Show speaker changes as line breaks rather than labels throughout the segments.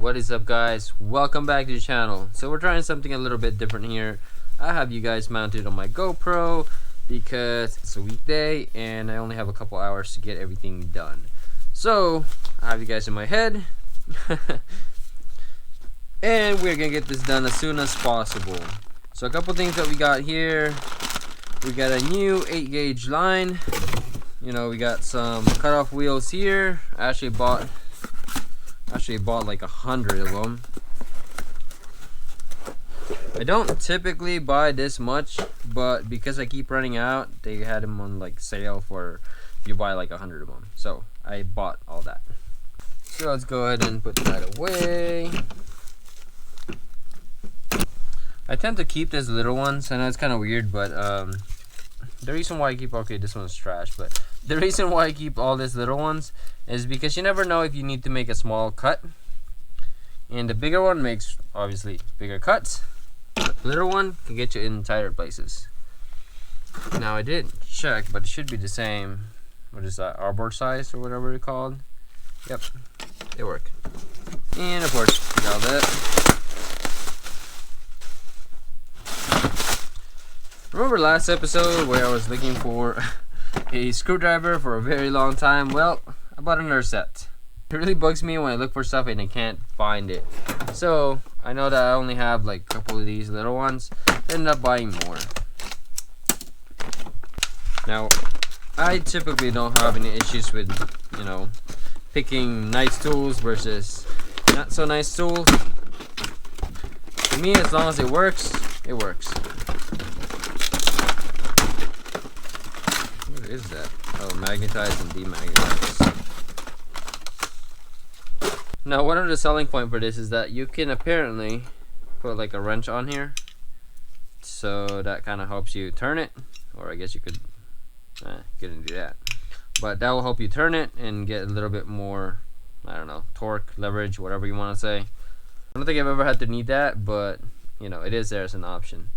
What is up, guys? Welcome back to the channel. So we're trying something a little bit different here. I have you guys mounted on my GoPro because it's a weekday and I only have a couple hours to get everything done. So I have you guys in my head and we're gonna get this done as soon as possible. So a couple things that we got here. We got a new 8 gauge line. You know, we got some cutoff wheels here. I actually bought like 100 of them. I don't typically buy this much, but because I keep running out, they had them on like sale for if you buy like 100 of them. So I bought all that. So let's go ahead and put that away. I tend to keep these little ones. I know it's kind of weird, but the reason why I keep, okay, this one's trash, but the reason why I keep all these little ones is because you never know if you need to make a small cut. And the bigger one makes, obviously, bigger cuts. The little one can get you in tighter places. Now, I did check, but it should be the same. What is that, arbor size or whatever it's called? Yep, they work. And, of course, got that. Remember last episode where I was looking for a screwdriver for a very long time? Well, I bought another set. It really bugs me when I look for stuff and I can't find it. So I know that I only have like a couple of these little ones. I ended up buying more. Now, I typically don't have any issues with, you know, picking nice tools versus not so nice tools. For me, as long as it works, it works. What is that? Oh, magnetized and demagnetized. Now, one of the selling point for this is that you can apparently put like a wrench on here, so that kind of helps you turn it, or I guess you could couldn't do that, but that will help you turn it and get a little bit more, I don't know, torque, leverage, whatever you want to say. I don't think I've ever had to need that, but you know, it is there as an option.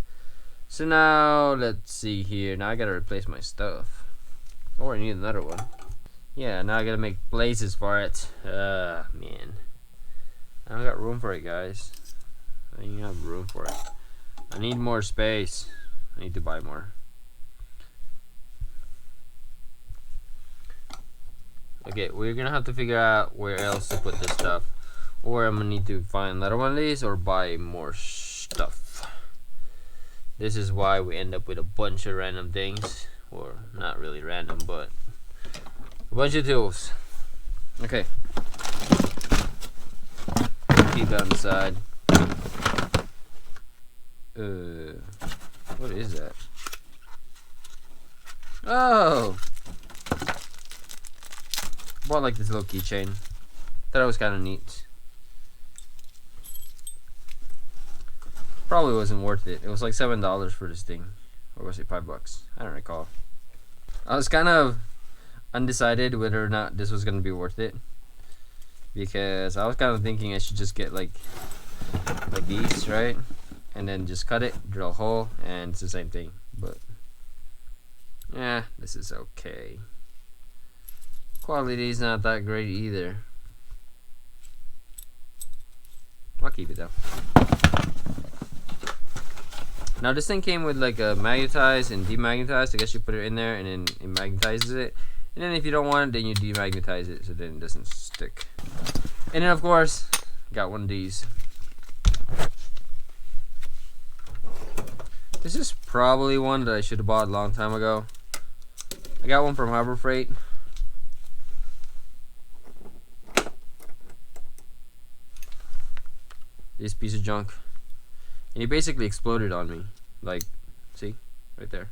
So now let's see here. Now I gotta replace my stuff. Or I need another one. Yeah, now I gotta make places for it. Man. I don't got room for it, guys. I don't have room for it. I need more space. I need to buy more. Okay, we're gonna have to figure out where else to put this stuff. Or I'm gonna need to find another one of these or buy more stuff. This is why we end up with a bunch of random things. Or not really random, but a bunch of tools. Okay, keep that on the side. What is that? Oh, bought like this little keychain. Thought it was kind of neat. Probably wasn't worth it. It was like $7 for this thing. Or was it $5? I don't recall. I was kind of undecided whether or not this was going to be worth it, because I was kind of thinking I should just get like these, right? And then just cut it, drill a hole, and it's the same thing. But yeah, this is okay. Quality is not that great either. I'll keep it though. Now this thing came with like a magnetized and demagnetized. I guess you put it in there and then it magnetizes it. And then if you don't want it, then you demagnetize it so then it doesn't stick. And then of course, got one of these. This is probably one that I should have bought a long time ago. I got one from Harbor Freight. This piece of junk. And he basically exploded on me. Like, see? Right there.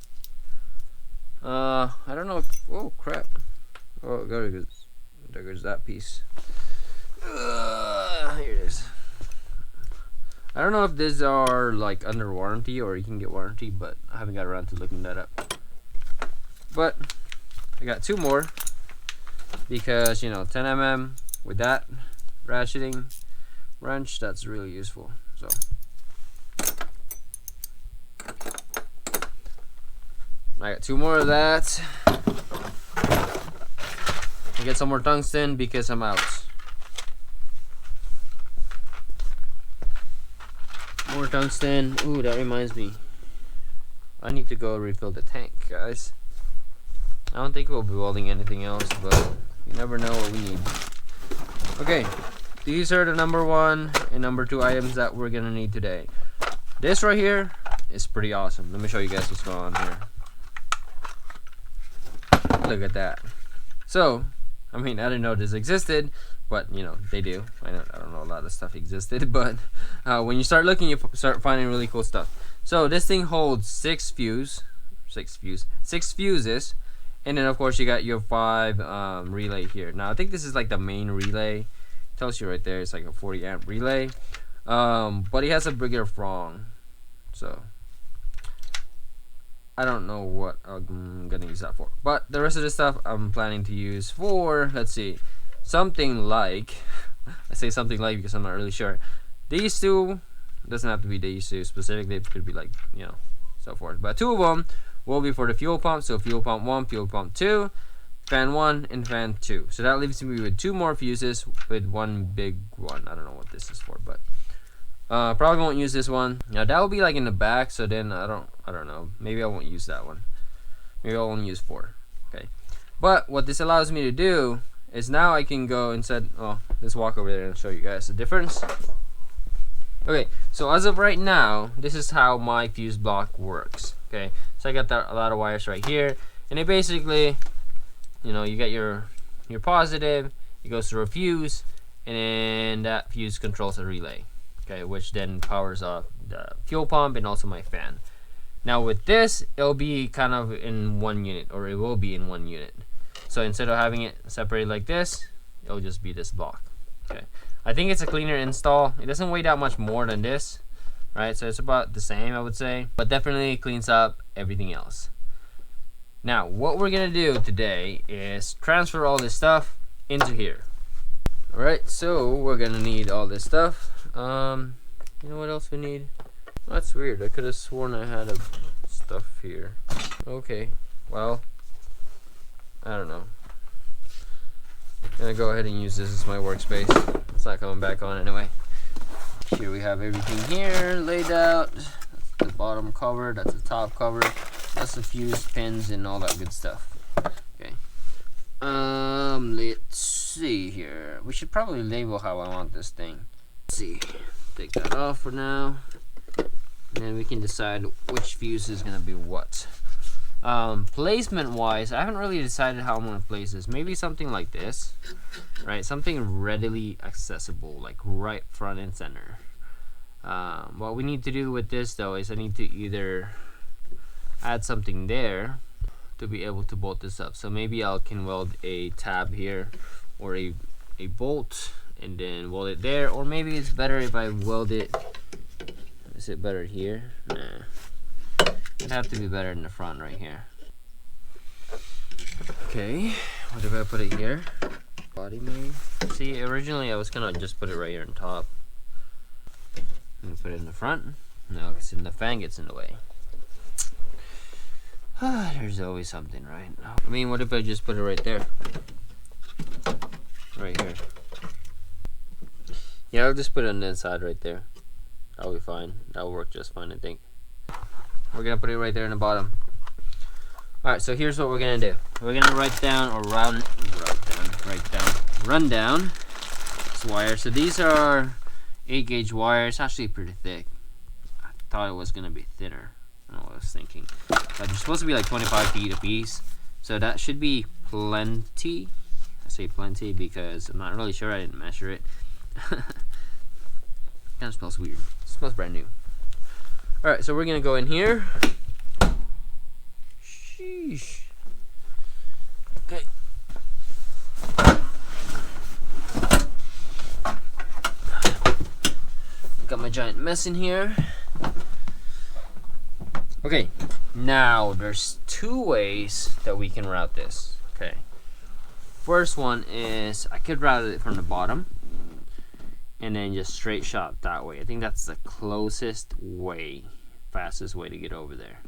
I don't know. Oh, crap. Oh, there goes that piece. Here it is. I don't know if these are like under warranty or you can get warranty, but I haven't got around to looking that up. But I got two more because, you know, 10 mm with that ratcheting wrench, that's really useful. So I got two more of that. I get some more tungsten because I'm out. More tungsten. Ooh, that reminds me. I need to go refill the tank, guys. I don't think we'll be welding anything else, but you never know what we need. Okay, these are the number 1 and number 2 items that we're gonna need today. This right here is pretty awesome. Let me show you guys what's going on here. Look at that. So, I mean, I didn't know this existed, but you know, they do. I don't know a lot of stuff existed, but when you start looking, you start finding really cool stuff. So this thing holds 6 fuses, and then of course you got your 5 relay here. Now I think this is like the main relay. It tells you right there it's like a 40 amp relay, but it has a bigger prong. So I don't know what I'm gonna use that for, but the rest of the stuff I'm planning to use for, let's see, something like I say something like because I'm not really sure. These two, doesn't have to be these two specifically, it could be like, you know, so forth, but 2 of them will be for the fuel pump. So fuel pump 1, fuel pump 2, fan 1 and fan 2. So that leaves me with 2 more fuses with 1 big one. I don't know what this is for, but probably won't use this one. Now that will be like in the back, so then I don't know, maybe I won't use that one. Maybe I'll only use 4. Okay, but what this allows me to do is now I can go instead, oh, let's walk over there and show you guys the difference. Okay, so as of right now, this is how my fuse block works. Okay, so I got a lot of wires right here, and it basically, you know, you get your positive, it goes through a fuse, and then that fuse controls a relay. Okay, which then powers up the fuel pump and also my fan. Now with this, it'll be kind of in 1 unit, or it will be in 1 unit. So instead of having it separated like this, it'll just be this block. Okay, I think it's a cleaner install. It doesn't weigh that much more than this, right? So it's about the same, I would say, but definitely cleans up everything else. Now what we're gonna do today is transfer all this stuff into here. Alright, so we're gonna need all this stuff. You know what else we need? That's weird, I could have sworn I had stuff here. Okay, well, I don't know. I'm gonna go ahead and use this as my workspace. It's not coming back on anyway. Here we have everything here laid out. That's the bottom cover, that's the top cover, that's the fuse pins and all that good stuff. Okay. Let's see here. We should probably label how I want this thing. Let's see. Take that off for now. And then we can decide which fuse is gonna be what. Placement wise, I haven't really decided how I'm gonna place this. Maybe something like this, right? Something readily accessible, like right front and center. What we need to do with this though is I need to either add something there to be able to bolt this up. So maybe I can weld a tab here or a bolt and then weld it there, or maybe it's better if I weld it. Is it better here? Nah. It'd have to be better in the front right here. Okay, what if I put it here? Body main. See, originally I was gonna just put it right here on top. And put it in the front. No, because the fan gets in the way. There's always something, right? I mean, what if I just put it right there? Right here. Yeah, I'll just put it on the inside right there. That'll be fine. That'll work just fine, I think. We're gonna put it right there in the bottom. Alright, so here's what we're gonna do. We're gonna run down this wire. So these are 8 gauge wires, actually pretty thick. I thought it was gonna be thinner. I don't know what I was thinking. But they're supposed to be like 25 feet a piece. So that should be plenty. I say plenty because I'm not really sure, I didn't measure it. Kind of smells weird. It smells brand new. Alright, so we're gonna go in here. Sheesh. Okay. Got my giant mess in here. Okay, now there's 2 ways that we can route this. Okay. First one is I could route it from the bottom and then just straight shot that way. I think that's the closest way, fastest way to get over there.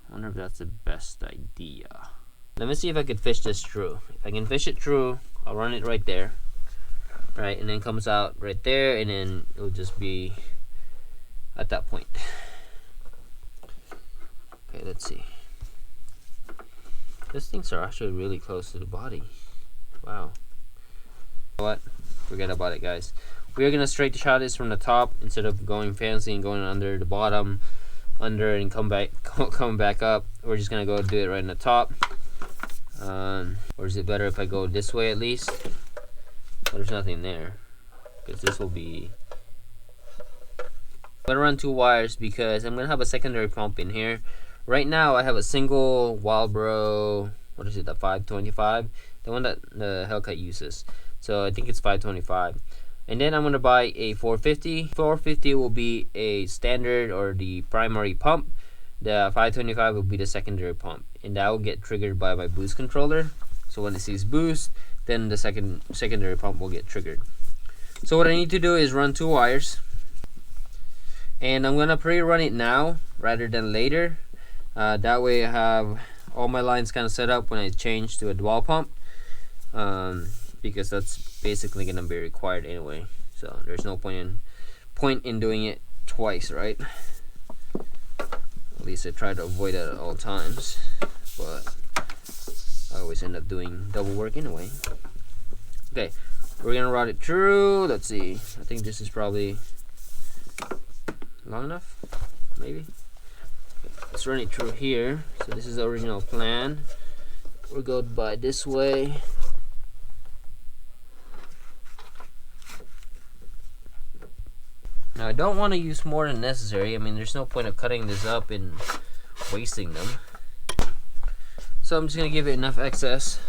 I wonder if that's the best idea. Let me see if I could fish this through. If I can fish it through, I'll run it right there. Right, and then comes out right there, and then it'll just be at that point. Okay, let's see. These things are actually really close to the body. Wow. You know what? Forget about it, guys. We're gonna straight shot this from the top instead of going fancy and going under the bottom, under and come back up. We're just gonna go do it right in the top. Or is it better if I go this way at least? Well, there's nothing there, because this will be. I'm gonna run 2 wires because I'm gonna have a secondary pump in here. Right now I have a single Wildbro, what is it, the 525, the one that the Hellcat uses. So I think it's 525. And then I'm gonna buy a 450. 450 will be a standard or the primary pump. The 525 will be the secondary pump, and that will get triggered by my boost controller. So when it sees boost, then the secondary pump will get triggered. So what I need to do is run 2 wires, and I'm gonna pre-run it now rather than later. That way I have all my lines kind of set up when I change to a dual pump, because that's basically gonna be required anyway. So there's no point in doing it twice, right? At least I try to avoid that at all times, but I always end up doing double work anyway. Okay, we're gonna route it through. Let's see. I think this is probably long enough, maybe. Okay, let's run it through here. So this is the original plan. We'll go by this way. Now I don't want to use more than necessary. I mean, there's no point of cutting this up and wasting them. So I'm just gonna give it enough excess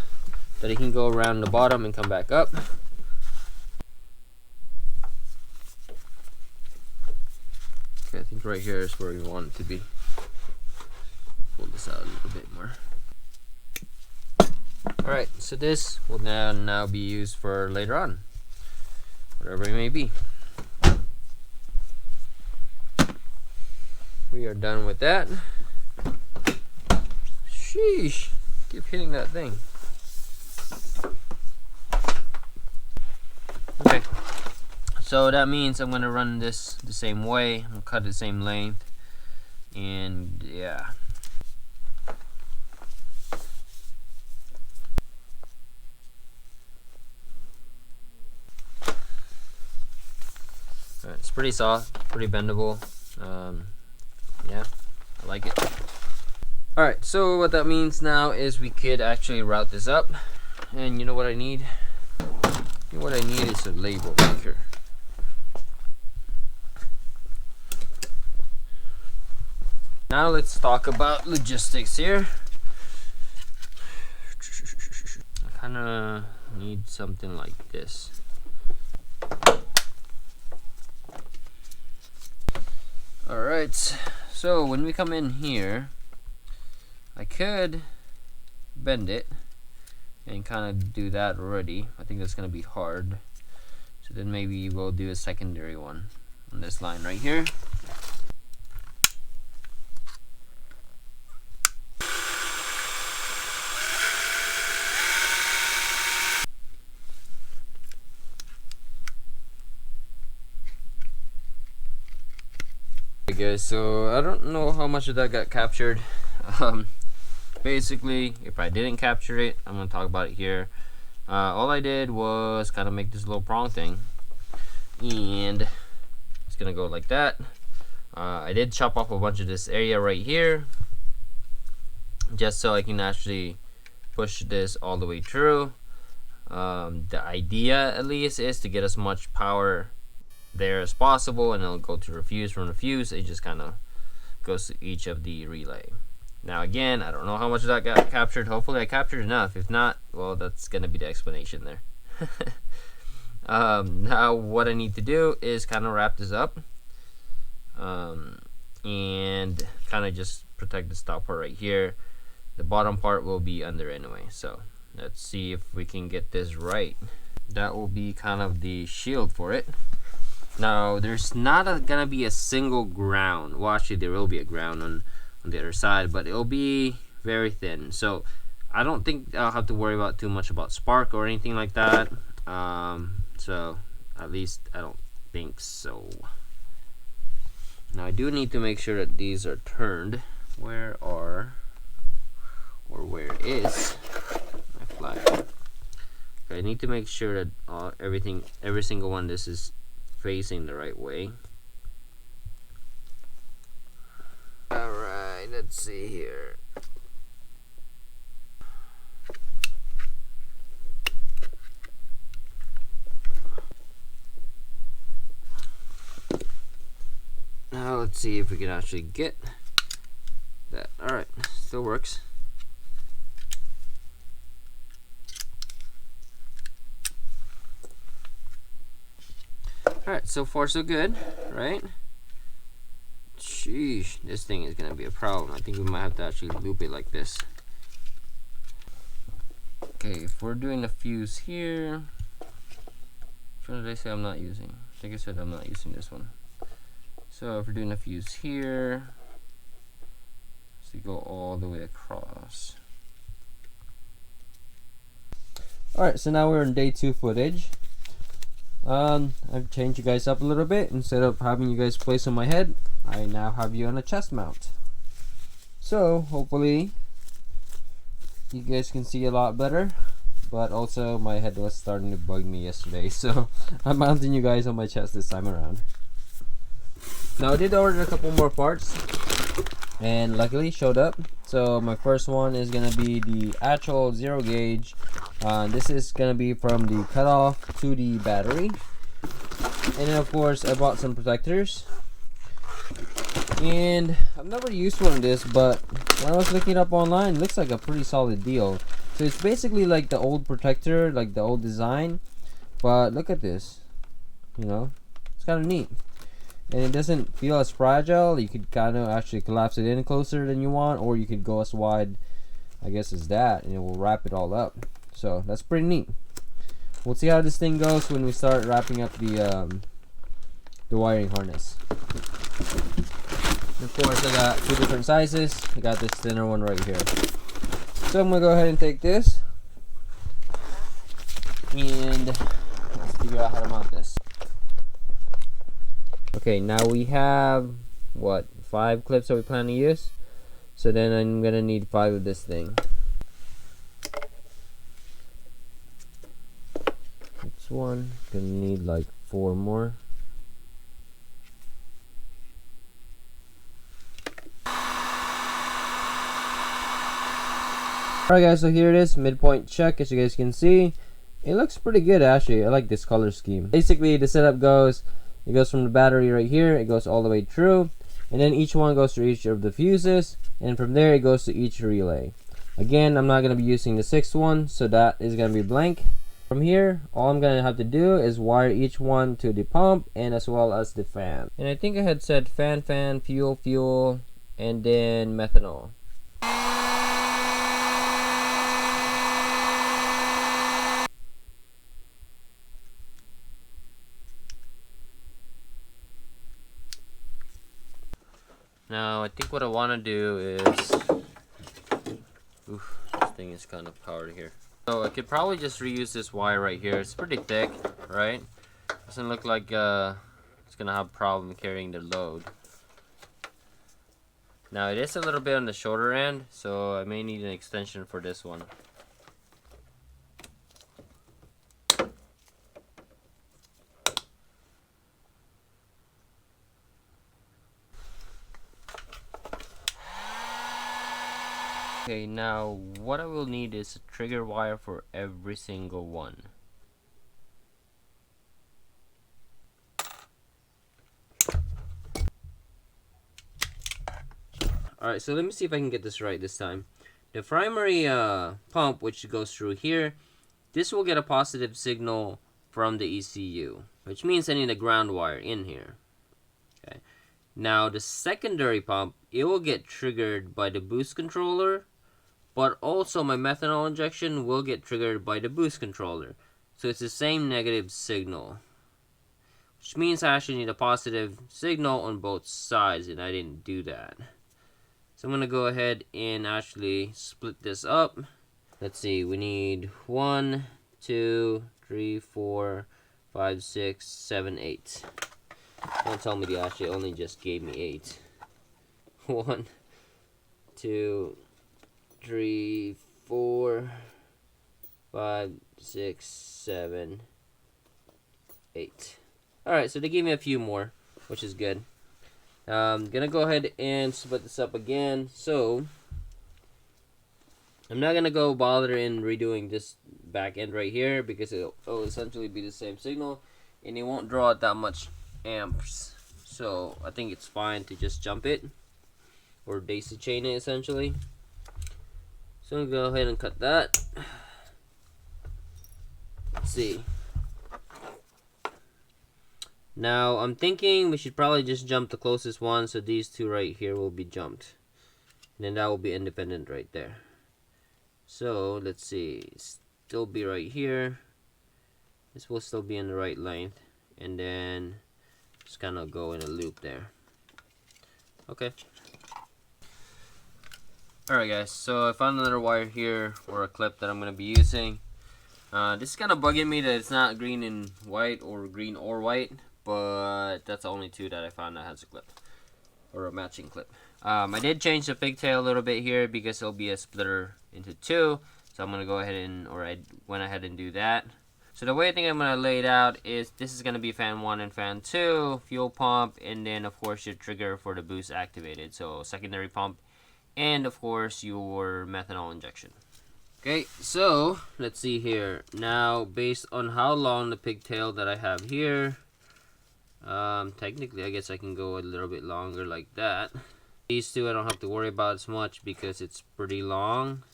that it can go around the bottom and come back up. Okay, I think right here is where we want it to be. Pull this out a little bit more. Alright, so this will now be used for later on, whatever it may be. We are done with that. Sheesh, keep hitting that thing. Okay, so that means I'm gonna run this the same way. I'm gonna cut the same length, and yeah. Alright, it's pretty soft, pretty bendable. Yeah, I like it. Alright, so what that means now is we could actually route this up. And you know what I need? What I need is a label maker. Now let's talk about logistics here. I kind of need something like this. Alright, so when we come in here, I could bend it and kind of do that already. I think that's going to be hard. So then maybe we'll do a secondary one on this line right here. Guys, so I don't know how much of that got captured. Basically, if I didn't capture it, I'm gonna talk about it here. All I did was kind of make this little prong thing, and it's gonna go like that. I did chop off a bunch of this area right here, just so I can actually push this all the way through. The idea, at least, is to get as much power there as possible, and it'll go to refuse. From refuse, it just kind of goes to each of the relay. Now again, I don't know how much of that got captured. Hopefully I captured enough. If not, well, that's gonna be the explanation there. Now what I need to do is kind of wrap this up, and kind of just protect this top part right here. The bottom part will be under anyway, so let's see if we can get this right. That will be kind of the shield for it. Now there's not gonna be a single ground. Well, actually there will be a ground on the other side, but it'll be very thin. So I don't think I'll have to worry about too much about spark or anything like that. So at least I don't think so. Now I do need to make sure that these are turned. Where is my flag? Okay, I need to make sure that every single one, this is facing the right way. Alright, let's see here. Now let's see if we can actually get that. Alright, still works. Alright, so far so good, right? Sheesh, this thing is gonna be a problem. I think we might have to actually loop it like this. Okay, if we're doing a fuse here, which one did I say I'm not using? I think I said I'm not using this one. So if we're doing a fuse here, so you go all the way across. Alright, so now we're in day 2 footage. I've changed you guys up a little bit. Instead of having you guys place on my head, I now have you on a chest mount. So hopefully you guys can see a lot better. But also my head was starting to bug me yesterday, so I'm mounting you guys on my chest this time around. Now I did order a couple more parts, and luckily showed up. So my first one is gonna be the actual 0 gauge. This is gonna be from the cutoff to the battery, and then of course I bought some protectors. And I've never used one of this, but when I was looking it up online, it looks like a pretty solid deal. So it's basically like the old protector, like the old design, but look at this. You know, it's kind of neat. And it doesn't feel as fragile. You could kind of actually collapse it in closer than you want, or you could go as wide, I guess, as that, and it will wrap it all up. So that's pretty neat. We'll see how this thing goes when we start wrapping up the wiring harness. And of course, I got 2 different sizes. I got this thinner one right here. So I'm gonna go ahead and take this, and let's figure out how to mount this. Okay, now we have, what, 5 clips that we plan to use. So then I'm gonna need 5 of this thing. That's one. Gonna need like 4 more. Alright guys, so here it is, midpoint check. As you guys can see, it looks pretty good actually. I like this color scheme. Basically the setup goes, it goes from the battery right here, it goes all the way through, and then each one goes to each of the fuses, and from there it goes to each relay. Again, I'm not going to be using the 6th one, so that is going to be blank. From here, all I'm going to have to do is wire each one to the pump and as well as the fan. And I think I had said fan, fuel, and then methanol. Now I think what I want to do is, oof, this thing is kind of powered here. So I could probably just reuse this wire right here. It's pretty thick, right? Doesn't look like it's gonna have a problem carrying the load. Now it is a little bit on the shorter end, so I may need an extension for this one. Okay, now what I will need is a trigger wire for every single one. Alright, so let me see if I can get this right this time. The primary pump, which goes through here, this will get a positive signal from the ECU, which means I need a ground wire in here. Okay. Now the secondary pump, it will get triggered by the boost controller, but also my methanol injection will get triggered by the boost controller. So it's the same negative signal, which means I actually need a positive signal on both sides, and I didn't do that. So I'm going to go ahead and actually split this up. Let's see, we need 1, 2, 3, 4, 5, 6, 7, 8. Don't tell me they actually only just gave me 8. 1, 2, 3, 4, 5, 6, 7, 8. Alright, so they gave me a few more, which is good. Gonna go ahead and split this up again. So I'm not gonna go bother in redoing this back end right here because it'll essentially be the same signal and it won't draw out that much amps. So I think it's fine to just jump it or daisy chain it essentially. So I'm gonna go ahead and cut that. Let's see. Now I'm thinking we should probably just jump the closest one, so these two right here will be jumped. And then that will be independent right there. So let's see, still be right here. This will still be in the right length, and then just kind of go in a loop there. Okay. Alright guys, so I found another wire here for a clip that I'm going to be using. This is kind of bugging me that it's not green and white or green or white, but that's the only two that I found that has a clip or a matching clip. I did change the pigtail a little bit here because it'll be a splitter into 2, so I'm gonna go ahead and, or I went ahead and do that. So the way I think I'm gonna lay it out is this is gonna be fan 1 and fan 2, fuel pump, and then of course your trigger for the boost activated, so secondary pump, and of course your methanol injection. Okay, so let's see here. Now based on how long the pigtail that I have here, technically I guess I can go a little bit longer like that. These two I don't have to worry about as much because it's pretty long.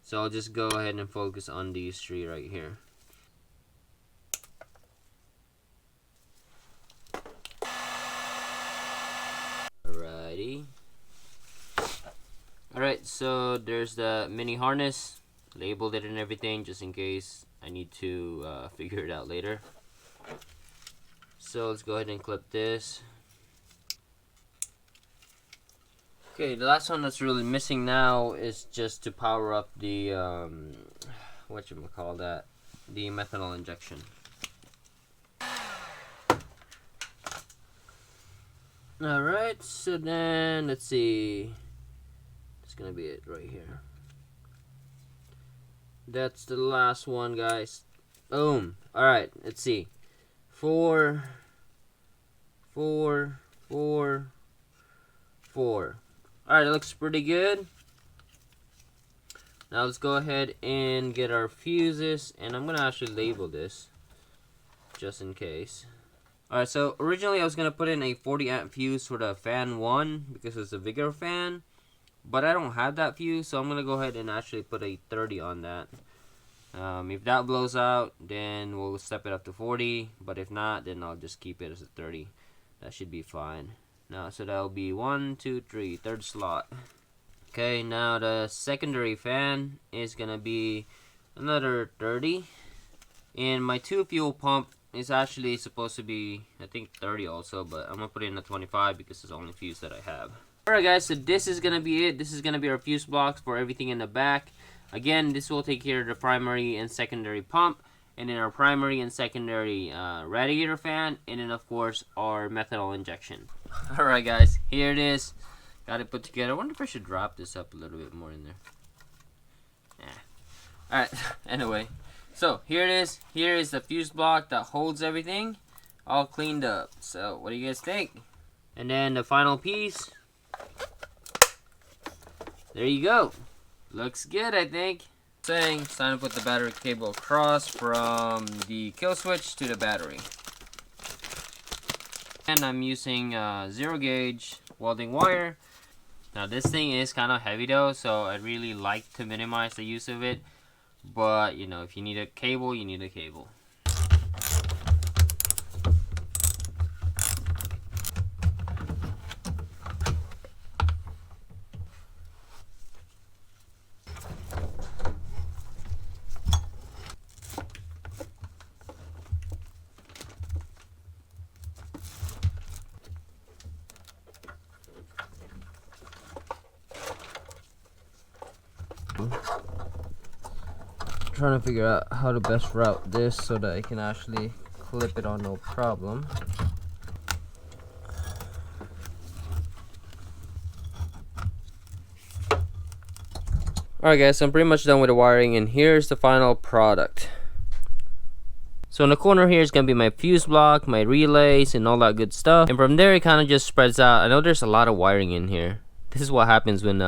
So I'll just go ahead and focus on these 3 right here. Alrighty. Alright, so there's the mini harness. Labeled it and everything just in case I need to figure it out later. So let's go ahead and clip this. Okay, the last one that's really missing now is just to power up the whatchamacallit, the methanol injection. Alright, so then let's see. It's gonna be it right here. That's the last one, guys. Boom. Alright, let's see. 4, 4, 4, 4. Alright, it looks pretty good. Now let's go ahead and get our fuses, and I'm gonna actually label this just in case. Alright, so originally I was gonna put in a 40 amp fuse for the fan 1 because it's a bigger fan, but I don't have that fuse, so I'm gonna go ahead and actually put a 30 on that. If that blows out, then we'll step it up to 40, but if not, then I'll just keep it as a 30. That should be fine. Now, so that'll be 1, 2, 3, third slot. Okay, now the secondary fan is gonna be another 30, and my 2 fuel pump is actually supposed to be, I think, 30 also, but I'm gonna put it in a 25 because it's the only fuse that I have. Alright guys, so this is gonna be it. This is gonna be our fuse blocks for everything in the back. Again, this will take care of the primary and secondary pump, and then our primary and secondary radiator fan, and then of course our methanol injection. Alright guys, here it is. Got it put together. I wonder if I should drop this up a little bit more in there. Yeah. Alright, anyway. So here it is. Here is the fuse block that holds everything all cleaned up. So what do you guys think? And then the final piece. There you go. Looks good, I think. Saying it's time to put the battery cable across from the kill switch to the battery. And I'm using 0 gauge welding wire. Now this thing is kind of heavy though, so I really like to minimize the use of it. But you know, if you need a cable, you need a cable. Trying to figure out how to best route this so that I can actually clip it on no problem. Alright guys, so I'm pretty much done with the wiring, and here's the final product. So in the corner here is going to be my fuse block, my relays, and all that good stuff. And from there it kind of just spreads out. I know there's a lot of wiring in here. This is what happens when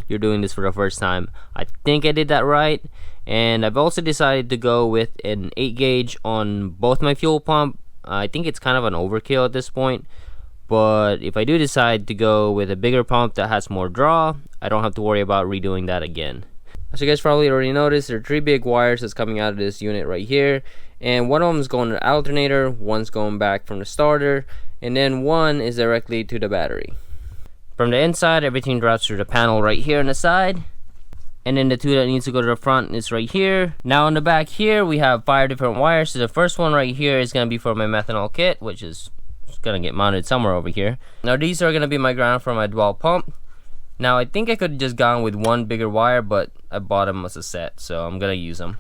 you're doing this for the first time. I think I did that right. And I've also decided to go with an 8 gauge on both my fuel pump. I think it's kind of an overkill at this point. But if I do decide to go with a bigger pump that has more draw, I don't have to worry about redoing that again. As you guys probably already noticed, there are 3 big wires that's coming out of this unit right here. And one of them is going to the alternator, one's going back from the starter, and then one is directly to the battery. From the inside, everything drops through the panel right here on the side. And then the 2 that needs to go to the front is right here. Now on the back here, we have 5 different wires. So the first one right here is going to be for my methanol kit, which is going to get mounted somewhere over here. Now these are going to be my ground for my dual pump. Now I think I could have just gone with one bigger wire, but I bought them as a set, so I'm going to use them.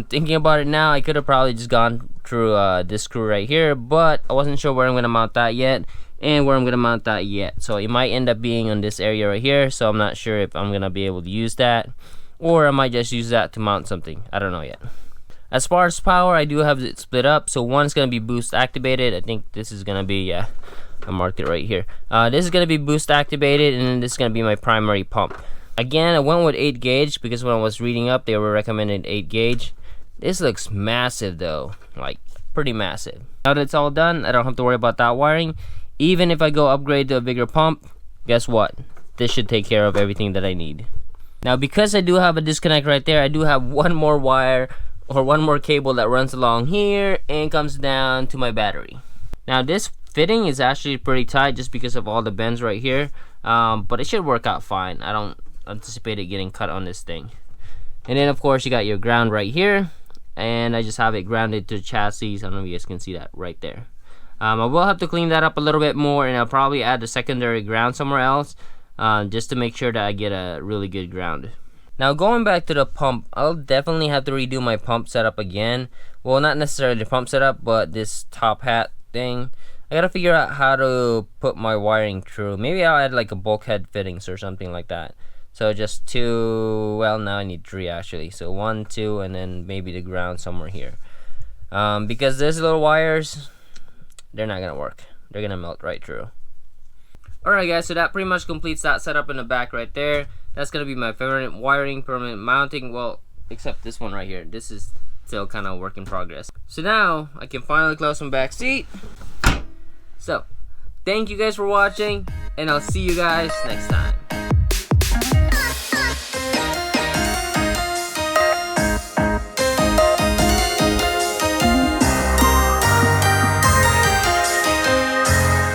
Thinking about it now, I could have probably just gone through this screw right here, but I wasn't sure where I'm going to mount that yet, and where I'm going to mount that yet. So it might end up being on this area right here, so I'm not sure if I'm going to be able to use that, or I might just use that to mount something. I don't know yet. As far as power, I do have it split up, so one's going to be boost activated. I think this is going to be, I marked it right here. This is going to be boost activated, and then this is going to be my primary pump. Again, I went with 8 gauge because when I was reading up, they were recommending 8 gauge. This looks massive though, like pretty massive. Now that it's all done, I don't have to worry about that wiring. Even if I go upgrade to a bigger pump, guess what? This should take care of everything that I need. Now because I do have a disconnect right there, I do have one more wire or one more cable that runs along here and comes down to my battery. Now this fitting is actually pretty tight just because of all the bends right here, but it should work out fine. I don't anticipate it getting cut on this thing. And then of course you got your ground right here, and I just have it grounded to the chassis. I don't know if you guys can see that right there. I will have to clean that up a little bit more, and I'll probably add a secondary ground somewhere else, just to make sure that I get a really good ground. Now going back to the pump, I'll definitely have to redo my pump setup again. Well, not necessarily the pump setup, but this top hat thing. I gotta figure out how to put my wiring through. Maybe I'll add like a bulkhead fittings or something like that. So just 2, well now I need 3 actually. So 1, 2, and then maybe the ground somewhere here. Because these little wires, they're not gonna work. They're gonna melt right through. Alright guys, so that pretty much completes that setup in the back right there. That's gonna be my permanent wiring, permanent mounting, well, except this one right here. This is still kind of work in progress. So now I can finally close my back seat. So thank you guys for watching, and I'll see you guys next time.